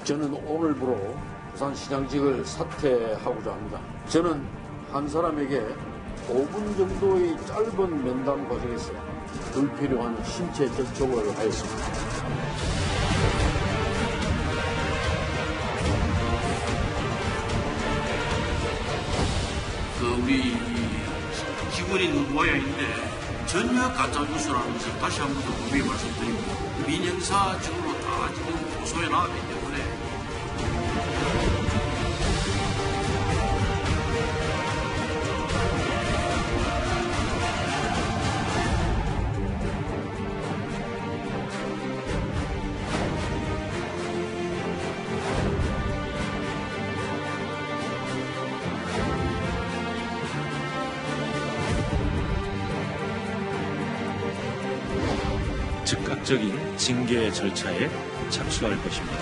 저는 오늘부로 부산시장직을 사퇴하고자 합니다. 저는 한 사람에게 5분 정도의 짧은 면담 과정에서 불필요한 신체 접촉을 하였습니다. 우리 기관이 있는 모양인데 전혀 가짜 뉴스라는 것을 다시 한 번 더 분명히 말씀드리고 민형사직으로 다 지금 고소해 나왔기 때문에 즉각적인 징계 절차에 착수할 것입니다.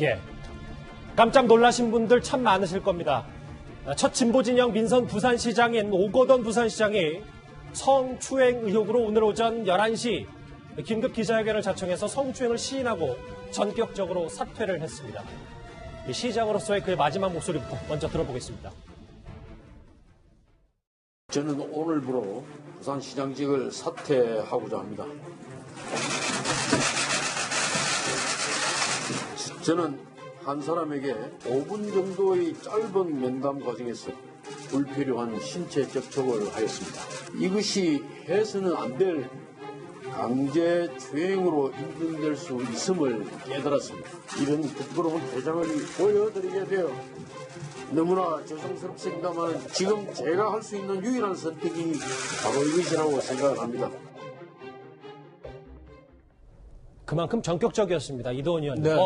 예, 깜짝 놀라신 분들 참 많으실 겁니다. 첫 진보진영 민선 부산시장인 오거돈 부산시장이 성추행 의혹으로 오늘 오전 11시 긴급 기자회견을 자청해서 성추행을 시인하고 전격적으로 사퇴를 했습니다. 시장으로서의 그의 마지막 목소리부터 먼저 들어보겠습니다. 저는 오늘부로 부산시장직을 사퇴하고자 합니다. 저는 한 사람에게 5분 정도의 짧은 면담 과정에서 불필요한 신체 접촉을 하였습니다. 이것이 해서는 안 될 강제 추행으로 인정될 수 있음을 깨달았습니다. 이런 부끄러운 대장을 보여드리게 되어 너무나 죄송스럽습니다만 지금 제가 할 수 있는 유일한 선택이 바로 이것이라고 생각합니다. 그만큼 전격적이었습니다. 이도원 의원님. 네.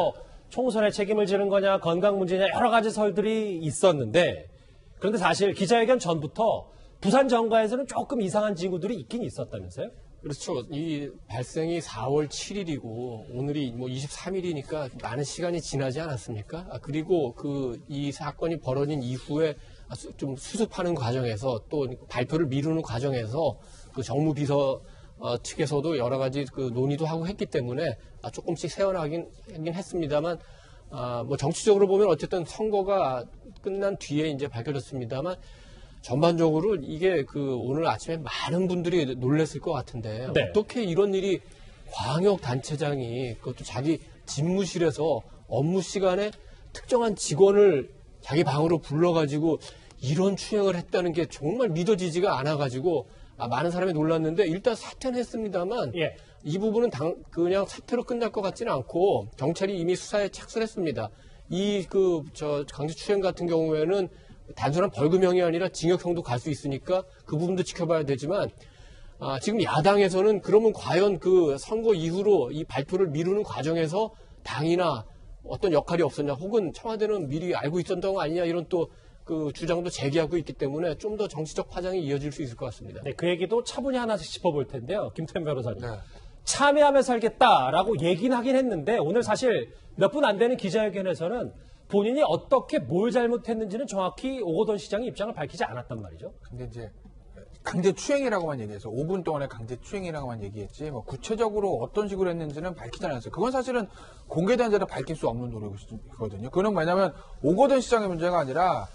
총선에 책임을 지는 거냐, 건강 문제냐 여러 가지 설들이 있었는데 그런데 사실 기자회견 전부터 부산 정가에서는 조금 이상한 징후들이 있긴 있었다면서요? 그렇죠. 이 발생이 4월 7일이고 오늘이 뭐 23일이니까 많은 시간이 지나지 않았습니까? 그리고 이 사건이 벌어진 이후에 좀 수습하는 과정에서 또 발표를 미루는 과정에서 그 정무비서 측에서도 여러 가지 그 논의도 하고 했기 때문에 조금씩 새어나긴 했습니다만 뭐 정치적으로 보면 어쨌든 선거가 끝난 뒤에 이제 밝혀졌습니다만 전반적으로 이게 오늘 아침에 많은 분들이 놀랐을 것 같은데 네. 어떻게 이런 일이 광역단체장이 그것도 자기 집무실에서 업무 시간에 특정한 직원을 자기 방으로 불러가지고 이런 추행을 했다는 게 정말 믿어지지가 않아가지고 많은 사람이 놀랐는데 일단 사퇴는 했습니다만 예. 이 부분은 그냥 사퇴로 끝날 것 같지는 않고 경찰이 이미 수사에 착수를 했습니다. 강제추행 같은 경우에는 단순한 벌금형이 아니라 징역형도 갈 수 있으니까 그 부분도 지켜봐야 되지만 지금 야당에서는 그러면 과연 그 선거 이후로 이 발표를 미루는 과정에서 당이나 어떤 역할이 없었냐 혹은 청와대는 미리 알고 있었던 거 아니냐 이런 또 그 주장도 제기하고 있기 때문에 좀 더 정치적 파장이 이어질 수 있을 것 같습니다. 네, 그 얘기도 차분히 하나씩 짚어볼 텐데요. 김태현 변호사님. 네. 참여하며 살겠다라고 얘기는 하긴 했는데 오늘 사실 몇 분 안 되는 기자회견에서는 본인이 어떻게 뭘 잘못했는지는 정확히 오거돈 시장이 입장을 밝히지 않았단 말이죠. 근데 이제 강제추행이라고만 얘기해서 5분 동안에 강제추행이라고만 얘기했지 뭐 구체적으로 어떤 식으로 했는지는 밝히지 않았어요. 그건 사실은 공개된 자를 밝힐 수 없는 노력이거든요. 그건 뭐냐면 오거돈 시장의 문제가 아니라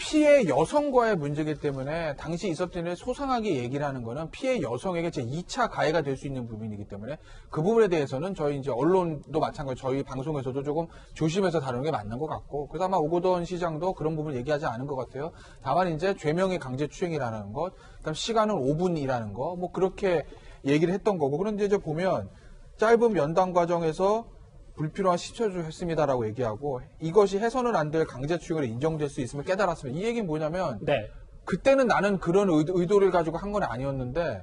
피해 여성과의 문제이기 때문에 당시 있었던 일을 소상하게 얘기를 하는 거는 피해 여성에게 제 2차 가해가 될 수 있는 부분이기 때문에 그 부분에 대해서는 저희 이제 언론도 마찬가지로 저희 방송에서도 조금 조심해서 다루는 게 맞는 것 같고 그래서 아마 오거돈 시장도 그런 부분 얘기하지 않은 것 같아요. 다만 이제 죄명이 강제추행이라는 것, 그다음 시간은 5분이라는 거, 뭐 그렇게 얘기를 했던 거고 그런데 이제 보면 짧은 면담 과정에서 불필요한 시초를 했습니다라고 얘기하고 이것이 해서는 안 될 강제추행으로 인정될 수 있음을 깨달았습니다. 이 얘기는 뭐냐면 네. 그때는 나는 그런 의도를 가지고 한 건 아니었는데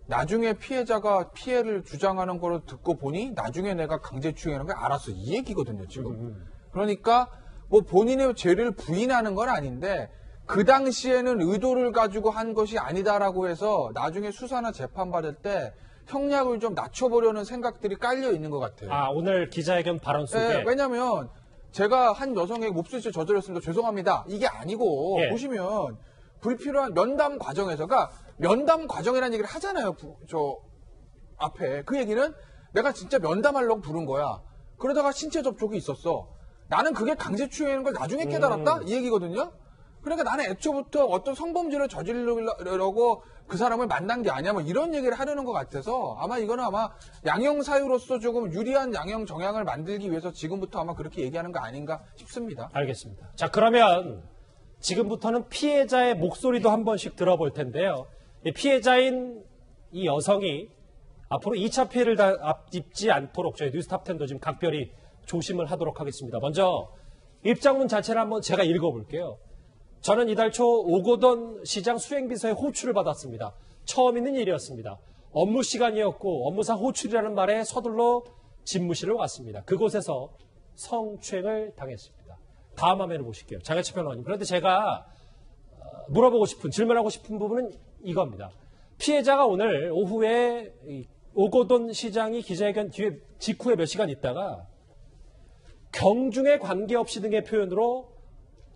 나중에 피해자가 피해를 주장하는 걸 듣고 보니 나중에 내가 강제추행하는 걸 알았어. 이 얘기거든요, 지금. 그러니까 뭐 본인의 죄를 부인하는 건 아닌데 그 당시에는 의도를 가지고 한 것이 아니다라고 해서 나중에 수사나 재판 받을 때 형량을 좀 낮춰보려는 생각들이 깔려 있는 것 같아요. 오늘 기자회견 발언 속에. 네, 왜냐하면 제가 한 여성에게 몹쓸 저질렀습니다. 죄송합니다. 이게 아니고 예. 보시면 불필요한 면담 과정에서 그러니까 면담 과정이라는 얘기를 하잖아요. 저 앞에 그 얘기는 내가 진짜 면담하려고 부른 거야. 그러다가 신체 접촉이 있었어. 나는 그게 강제추행인 걸 나중에 깨달았다? 이 얘기거든요. 그러니까 나는 애초부터 어떤 성범죄를 저지르려고 그 사람을 만난 게 아니야. 뭐 이런 얘기를 하려는 것 같아서 아마 이거는 아마 양형 사유로서 조금 유리한 양형 정향을 만들기 위해서 지금부터 아마 그렇게 얘기하는 거 아닌가 싶습니다. 알겠습니다. 자, 그러면 지금부터는 피해자의 목소리도 한 번씩 들어볼 텐데요. 이 피해자인 이 여성이 앞으로 2차 피해를 입지 않도록 저희 뉴스탑10도 지금 각별히 조심을 하도록 하겠습니다. 먼저 입장문 자체를 한번 제가 읽어볼게요. 저는 이달 초 오거돈 시장 수행비서의 호출을 받았습니다. 처음 있는 일이었습니다. 업무 시간이었고 업무상 호출이라는 말에 서둘러 집무실을 왔습니다. 그곳에서 성추행을 당했습니다. 다음 화면을 보실게요. 장혜철 변호사님. 그런데 제가 물어보고 싶은, 질문하고 싶은 부분은 이겁니다. 피해자가 오늘 오후에 오거돈 시장이 기자회견 직후에 몇 시간 있다가 경중에 관계없이 등의 표현으로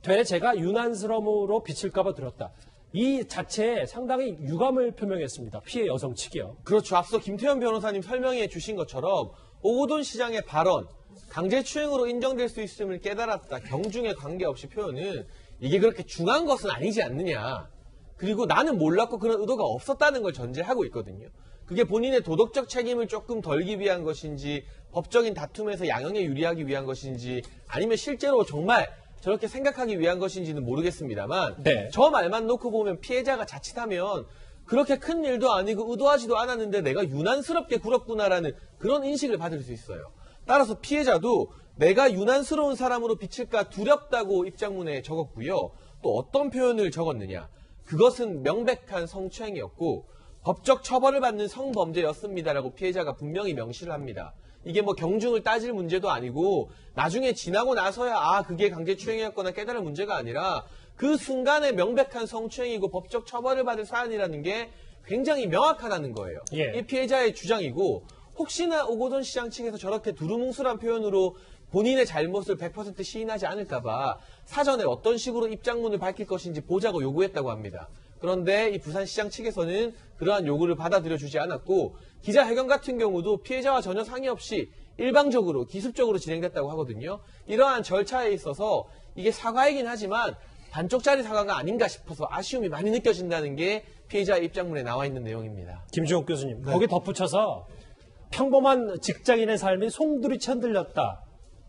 되레 제가 유난스러움으로 비칠까봐 들었다. 이 자체에 상당히 유감을 표명했습니다. 피해 여성 측이요. 그렇죠. 앞서 김태현 변호사님 설명해 주신 것처럼 오거돈 시장의 발언, 강제추행으로 인정될 수 있음을 깨달았다. 경중에 관계없이 표현은 이게 그렇게 중한 것은 아니지 않느냐. 그리고 나는 몰랐고 그런 의도가 없었다는 걸 전제하고 있거든요. 그게 본인의 도덕적 책임을 조금 덜기 위한 것인지 법적인 다툼에서 양형에 유리하기 위한 것인지 아니면 실제로 정말 저렇게 생각하기 위한 것인지는 모르겠습니다만 네. 저 말만 놓고 보면 피해자가 자칫하면 그렇게 큰 일도 아니고 의도하지도 않았는데 내가 유난스럽게 굴었구나라는 그런 인식을 받을 수 있어요. 따라서 피해자도 내가 유난스러운 사람으로 비칠까 두렵다고 입장문에 적었고요. 또 어떤 표현을 적었느냐. 그것은 명백한 성추행이었고 법적 처벌을 받는 성범죄였습니다라고 피해자가 분명히 명시를 합니다. 이게 뭐 경중을 따질 문제도 아니고 나중에 지나고 나서야 그게 강제추행이었거나 깨달을 문제가 아니라 그 순간에 명백한 성추행이고 법적 처벌을 받을 사안이라는 게 굉장히 명확하다는 거예요. 예. 이 피해자의 주장이고 혹시나 오거돈 시장 측에서 저렇게 두루뭉술한 표현으로 본인의 잘못을 100% 시인하지 않을까봐 사전에 어떤 식으로 입장문을 밝힐 것인지 보자고 요구했다고 합니다. 그런데 이 부산시장 측에서는 그러한 요구를 받아들여주지 않았고 기자회견 같은 경우도 피해자와 전혀 상의 없이 일방적으로 기습적으로 진행됐다고 하거든요. 이러한 절차에 있어서 이게 사과이긴 하지만 반쪽짜리 사과가 아닌가 싶어서 아쉬움이 많이 느껴진다는 게 피해자의 입장문에 나와 있는 내용입니다. 김주옥 교수님. 거기 덧붙여서 평범한 직장인의 삶이 송두리째 흔들렸다.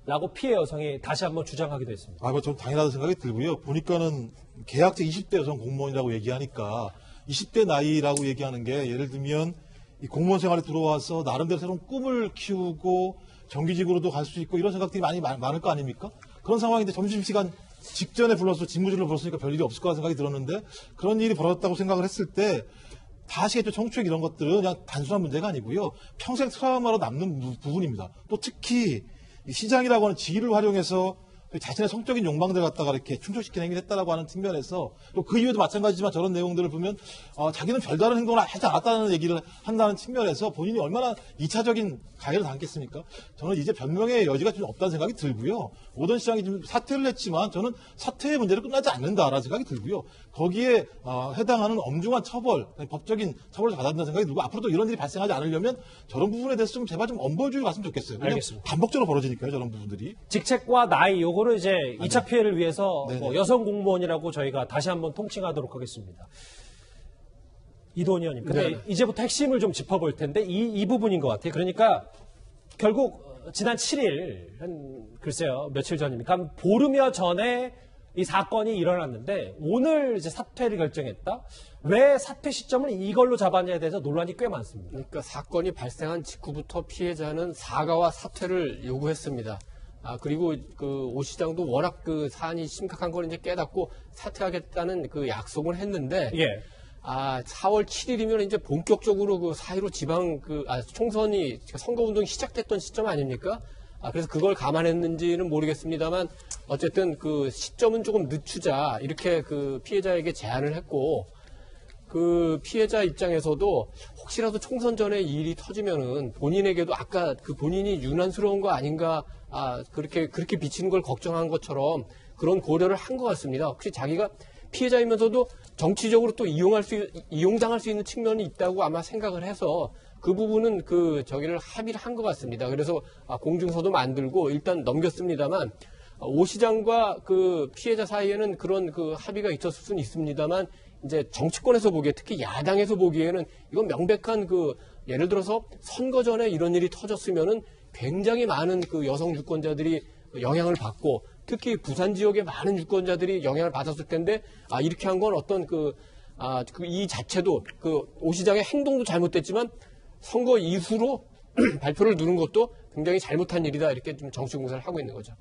라고 피해 여성이 다시 한번 주장하기도 했습니다. 좀 당연하다는 생각이 들고요. 보니까는 계약직 20대 여성 공무원이라고 얘기하니까 20대 나이라고 얘기하는 게 예를 들면 이 공무원 생활에 들어와서 나름대로 새로운 꿈을 키우고 정규직으로도 갈 수 있고 이런 생각들이 많을 거 아닙니까? 그런 상황인데 점심시간 직전에 불러서 집무실로 불렀으니까 별일이 없을 거라 생각이 들었는데 그런 일이 벌어졌다고 생각을 했을 때 다시 성추행 이런 것들은 그냥 단순한 문제가 아니고요. 평생 트라우마로 남는 부분입니다. 또 특히 시장이라고 하는 지위를 활용해서 자신의 성적인 욕망들 갖다가 이렇게 충족시키는 행위를 했다라고 하는 측면에서 또 그 이후에도 마찬가지지만 저런 내용들을 보면 자기는 별다른 행동을 하지 않았다는 얘기를 한다는 측면에서 본인이 얼마나 2차적인 가해를 당했겠습니까? 저는 이제 변명의 여지가 좀 없다는 생각이 들고요. 오던 시장이 좀 사퇴를 했지만 저는 사퇴의 문제로 끝나지 않는다라는 생각이 들고요. 거기에 해당하는 엄중한 처벌, 법적인 처벌을 받아야 생각이 들고 앞으로도 이런 일이 발생하지 않으려면 저런 부분에 대해서 좀 제발 좀 엄벌주의 갔으면 좋겠어요. 알겠습니다. 반복적으로 벌어지니까요, 저런 부분들이. 직책과 나이 요거를 이제 2차 피해를 위해서 네네. 여성 공무원이라고 저희가 다시 한번 통칭하도록 하겠습니다. 이도원 의원님. 근데 네네. 이제부터 핵심을 좀 짚어볼 텐데 이 부분인 것 같아요. 그러니까 결국 지난 7일 글쎄요 며칠 전입니까? 한 보름여 전에 이 사건이 일어났는데 오늘 이제 사퇴를 결정했다. 왜 사퇴 시점을 이걸로 잡았냐에 대해서 논란이 꽤 많습니다. 그러니까 사건이 발생한 직후부터 피해자는 사과와 사퇴를 요구했습니다. 그리고 오 시장도 워낙 그 사안이 심각한 걸 이제 깨닫고 사퇴하겠다는 그 약속을 했는데, 예. 4월 7일이면 이제 본격적으로 그 4.15 지방 총선이 선거운동이 시작됐던 시점 아닙니까? 그래서 그걸 감안했는지는 모르겠습니다만 어쨌든 그 시점은 조금 늦추자 이렇게 그 피해자에게 제안을 했고 그 피해자 입장에서도 혹시라도 총선 전에 이 일이 터지면은 본인에게도 아까 그 본인이 유난스러운 거 아닌가, 그렇게 비치는 걸 걱정한 것처럼 그런 고려를 한 것 같습니다. 혹시 자기가 피해자이면서도 정치적으로 또 이용당할 수 있는 측면이 있다고 아마 생각을 해서 그 부분은 저기를 합의를 한 것 같습니다. 그래서 공증서도 만들고 일단 넘겼습니다만, 오 시장과 그 피해자 사이에는 그런 그 합의가 있었을 수는 있습니다만, 이제 정치권에서 보기에, 특히 야당에서 보기에는 이건 명백한 예를 들어서 선거 전에 이런 일이 터졌으면은 굉장히 많은 그 여성 유권자들이 영향을 받고, 특히 부산 지역의 많은 유권자들이 영향을 받았을 텐데, 이렇게 한 건 어떤 이 자체도 오 시장의 행동도 잘못됐지만 선거 이후로 발표를 누른 것도 굉장히 잘못한 일이다, 이렇게 좀 정치 공세를 하고 있는 거죠.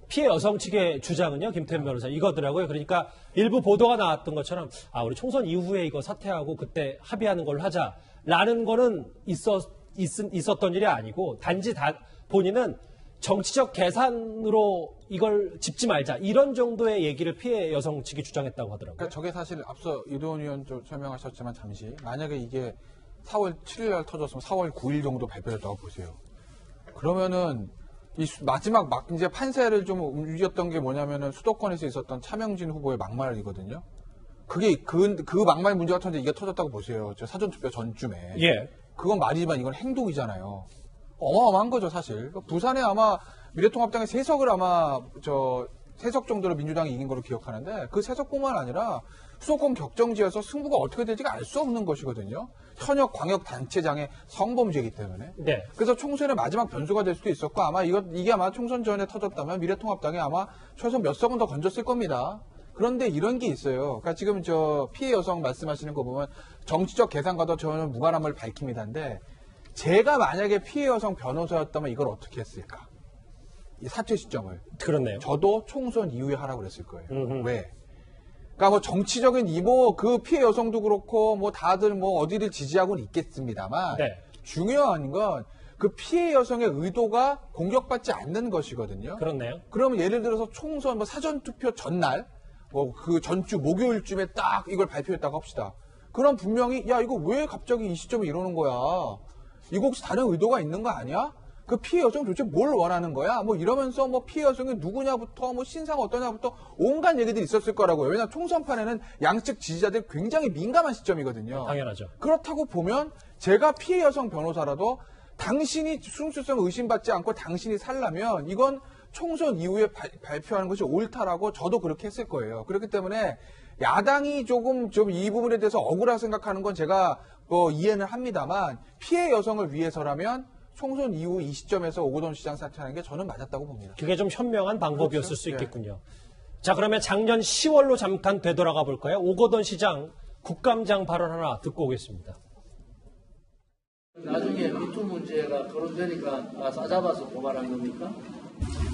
피해 여성 측의 주장은요, 김태현 변호사, 이거더라고요. 그러니까 일부 보도가 나왔던 것처럼, 우리 총선 이후에 이거 사퇴하고 그때 합의하는 걸로 하자라는 거는 있었던 일이 아니고, 단지 본인은 정치적 계산으로 이걸 짚지 말자, 이런 정도의 얘기를 피해 여성 측이 주장했다고 하더라고요. 그러니까 저게 사실 앞서 이도원 의원 좀 설명하셨지만 잠시, 만약에 이게 4월 7일 날 터졌으면 4월 9일 정도 발표됐다고 보세요. 그러면은 마지막 이제 판세를 좀 움직였던 게 뭐냐면은 수도권에서 있었던 차명진 후보의 막말이거든요. 그게 그 막말 문제가 터졌는데 이게 터졌다고 보세요. 저 사전투표 전쯤에. 예. 그건 말이지만 이건 행동이잖아요. 어마어마한 거죠, 사실. 부산에 아마 미래통합당의 3석을 아마 세석 정도로 민주당이 이긴 걸로 기억하는데, 그 3석뿐만 아니라 수도권 격정지에서 승부가 어떻게 될지가 알 수 없는 것이거든요. 현역 광역단체장의 성범죄이기 때문에. 네. 그래서 총선의 마지막 변수가 될 수도 있었고, 아마 이게 아마 총선 전에 터졌다면 미래통합당이 아마 최소 몇 석은 더 건졌을 겁니다. 그런데 이런 게 있어요. 그러니까 지금 피해 여성 말씀하시는 거 보면 정치적 계산과도 저는 무관함을 밝힙니다인데, 제가 만약에 피해 여성 변호사였다면 이걸 어떻게 했을까? 이 사퇴 시점을. 그렇네요. 저도 총선 이후에 하라고 그랬을 거예요. 왜? 그러니까 뭐 정치적인 그 피해 여성도 그렇고 뭐 다들 뭐 어디를 지지하고는 있겠습니다만, 네. 중요한 건 그 피해 여성의 의도가 공격받지 않는 것이거든요. 그렇네요. 그러면 예를 들어서 총선 사전 투표 전날, 그 전주 목요일쯤에 딱 이걸 발표했다고 합시다. 그럼 분명히 야, 이거 왜 갑자기 이 시점에 이러는 거야? 이거 혹시 다른 의도가 있는 거 아니야? 그 피해 여성 도대체 뭘 원하는 거야? 뭐 이러면서 피해 여성이 누구냐부터 신사가 어떠냐부터 온갖 얘기들이 있었을 거라고요. 왜냐하면 총선판에는 양측 지지자들이 굉장히 민감한 시점이거든요. 당연하죠. 그렇다고 보면 제가 피해 여성 변호사라도 당신이 순수성 의심받지 않고 당신이 살라면 이건 총선 이후에 발표하는 것이 옳다라고 저도 그렇게 했을 거예요. 그렇기 때문에 야당이 조금 이 부분에 대해서 억울하게 생각하는 건 제가 이해는 합니다만, 피해 여성을 위해서라면 총선 이후 이 시점에서 오거돈 시장 사퇴하는 게 저는 맞았다고 봅니다. 그게 좀 현명한 방법이었을 그렇죠? 수 있겠군요. 자, 그러면 작년 10월로 잠깐 되돌아가 볼까요? 오거돈 시장 국감장 발언 하나 듣고 오겠습니다. 나중에 미투 문제가 거론되니까 싸잡아서 고발한 겁니까?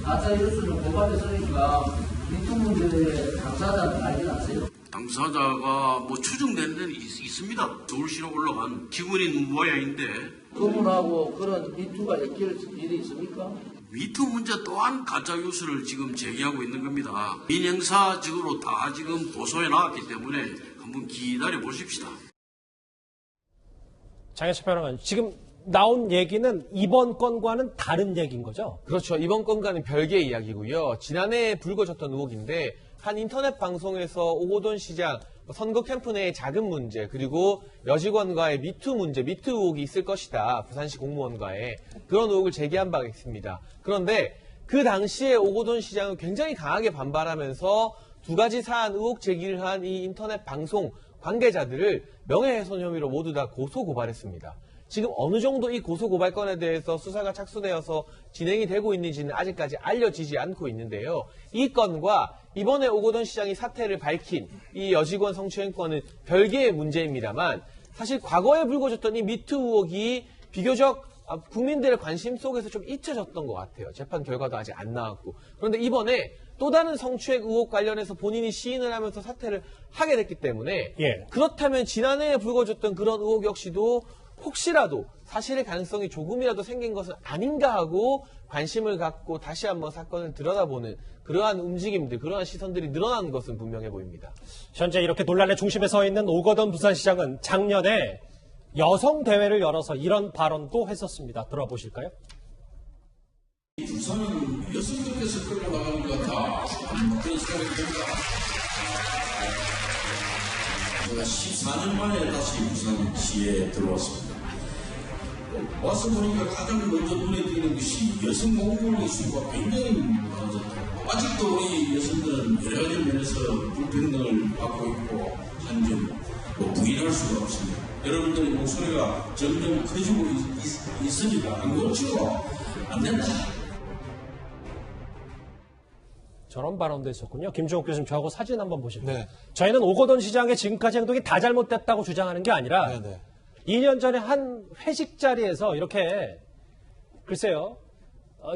가짜뉴스를 고발했으니까 미투 문제의 당사자는 알긴 아세요? 당사자가 추정되는 데는 있습니다. 서울시로 올라간 기군인 모양인데, 그분하고 그런 미투가 엮일 일이 있습니까? 미투 문제 또한 가짜뉴스를 지금 제기하고 있는 겁니다. 민형사직으로 다 지금 고소해 나왔기 때문에 한번 기다려 보십시다. 장혜철 평론가님, 지금 나온 얘기는 이번 건과는 다른 얘기인 거죠? 그렇죠. 이번 건과는 별개의 이야기고요. 지난해 불거졌던 의혹인데, 한 인터넷 방송에서 오거돈 시장 선거 캠프 내의 자금 문제, 그리고 여직원과의 미투 문제, 미투 의혹이 있을 것이다. 부산시 공무원과의 그런 의혹을 제기한 바가 있습니다. 그런데 그 당시에 오거돈 시장은 굉장히 강하게 반발하면서 두 가지 사안 의혹 제기를 한 이 인터넷 방송 관계자들을 명예훼손 혐의로 모두 다 고소 고발했습니다. 지금 어느 정도 이 고소 고발 건에 대해서 수사가 착수되어서 진행이 되고 있는지는 아직까지 알려지지 않고 있는데요. 이 건과 이번에 오거돈 시장이 사퇴를 밝힌 이 여직원 성추행 건은 별개의 문제입니다만, 사실 과거에 불거졌던 이 미투 의혹이 비교적 국민들의 관심 속에서 좀 잊혀졌던 것 같아요. 재판 결과도 아직 안 나왔고. 그런데 이번에 또 다른 성추행 의혹 관련해서 본인이 시인을 하면서 사퇴를 하게 됐기 때문에, 예. 그렇다면 지난해에 불거졌던 그런 의혹 역시도 혹시라도 사실의 가능성이 조금이라도 생긴 것은 아닌가 하고 관심을 갖고 다시 한번 사건을 들여다보는 그러한 움직임들, 그러한 시선들이 늘어나는 것은 분명해 보입니다. 현재 이렇게 논란의 중심에 서 있는 오거돈 부산시장은 작년에 여성 대회를 열어서 이런 발언도 했었습니다. 들어보실까요? 부산은 여성들께서 끌어나가는 것 같아. 그런 생각이 듭니다. 제가 14년 만에 다시 부산시에 들어왔습니다. 와서 보니까 가장 먼저 눈에 띄는 것이 여성 공무원의 수가 굉장히 많아졌다. 아직도 우리 여성들은 여러 가지 면에서 불평등을 받고 있고 한 점 부인할 수가 없습니다. 여러분들의 목소리가 점점 커지고 있으니까 안 고치고 안 된다. 저런 발언도 있었군요. 김종욱 교수님, 저하고 사진 한번 보실까요? 네. 저희는 오거돈 시장의 지금까지 행동이 다 잘못됐다고 주장하는 게 아니라 네네. 2년 전에 한 회식 자리에서 이렇게 글쎄요,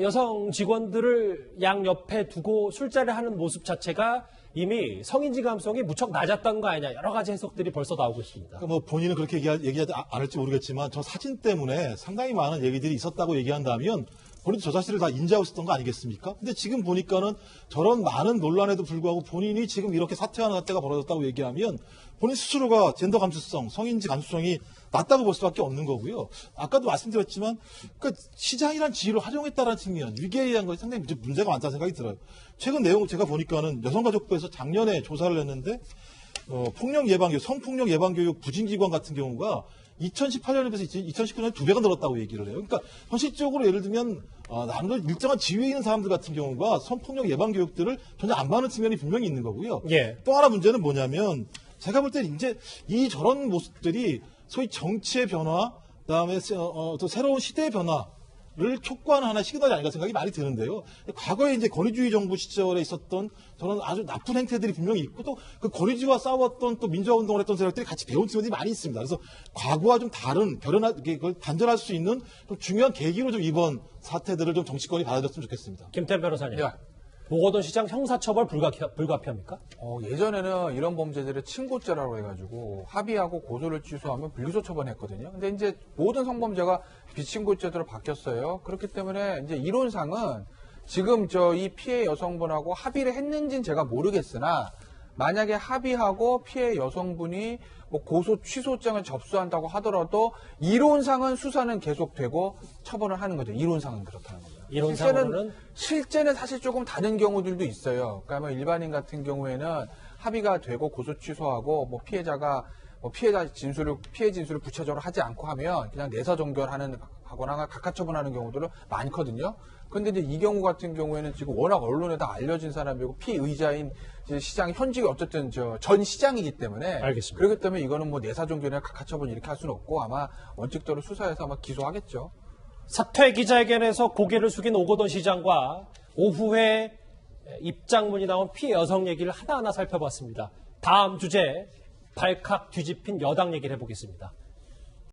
여성 직원들을 양 옆에 두고 술자리를 하는 모습 자체가 이미 성인지 감성이 무척 낮았던 거 아니냐, 여러 가지 해석들이 벌써 나오고 있습니다. 그러니까 뭐 본인은 그렇게 얘기하지 않을지 모르겠지만 저 사진 때문에 상당히 많은 얘기들이 있었다고 얘기한다면 본인도 저 사실을 다 인지하고 있었던 거 아니겠습니까? 근데 지금 보니까는 저런 많은 논란에도 불구하고 본인이 지금 이렇게 사퇴하는 사태가 벌어졌다고 얘기하면 본인 스스로가 젠더 감수성, 성인지 감수성이 낮다고 볼 수밖에 없는 거고요. 아까도 말씀드렸지만 그러니까 시장이란 지위를 활용했다는 측면, 위계에 의한 것이 상당히 문제가 많다는 생각이 들어요. 최근 내용을 제가 보니까는 여성가족부에서 작년에 조사를 했는데 폭력 예방교육, 성폭력 예방교육 부진기관 같은 경우가 2018년에 비해서 2019년에 2배가 늘었다고 얘기를 해요. 그러니까 현실적으로 예를 들면 남들 일정한 지위에 있는 사람들 같은 경우가 성폭력 예방 교육들을 전혀 안 받는 측면이 분명히 있는 거고요. 예. 또 하나 문제는 뭐냐면 제가 볼 때 이제 이 저런 모습들이 소위 정치의 변화, 그다음에 또 새로운 시대의 변화를 촉구하는 하나의 시그널이 아닌가 생각이 많이 드는데요. 과거에 이제 권위주의 정부 시절에 있었던 저런 아주 나쁜 행태들이 분명히 있고 또 그 권위주의와 싸웠던 또 민주화 운동을 했던 세력들이 같이 배운 측면이 많이 있습니다. 그래서 과거와 좀 다른 그걸 반전할 수 있는 좀 중요한 계기로 좀 이번 사태들을 좀 정치권이 받아줬으면 좋겠습니다. 김태현 변호사님, 야. 오거돈 시장 형사처벌 불가피합니까? 예전에는 이런 범죄들을 친고죄라고 해가지고 합의하고 고소를 취소하면 불기소 처분했거든요. 근데 이제 모든 성범죄가 비친고죄로 바뀌었어요. 그렇기 때문에 이제 이론상은 지금 이 피해 여성분하고 합의를 했는지는 제가 모르겠으나 만약에 합의하고 피해 여성분이 뭐 고소 취소장을 접수한다고 하더라도 이론상은 수사는 계속되고 처벌을 하는 거죠. 이론상은 그렇다는 거죠. 이론상으로는 실제는 사실 조금 다른 경우들도 있어요. 그러니까 일반인 같은 경우에는 합의가 되고 고소 취소하고 뭐 피해자가 피해 진술을 구체적으로 하지 않고 하면 그냥 내사 종결하는 하거나 각하 처분하는 경우들은 많거든요. 근데 이제 이 경우 같은 경우에는 지금 워낙 언론에 다 알려진 사람이고 피의자인 시장 현직이 어쨌든 전 시장이기 때문에 알겠습니다. 그렇기 때문에 이거는 뭐 내사 종결이나 각하 처분 이렇게 할 수는 없고 아마 원칙대로 수사해서 아마 기소하겠죠. 사퇴 기자회견에서 고개를 숙인 오거돈 시장과 오후에 입장문이 나온 피해 여성 얘기를 하나하나 살펴봤습니다. 다음 주제 발칵 뒤집힌 여당 얘기를 해보겠습니다.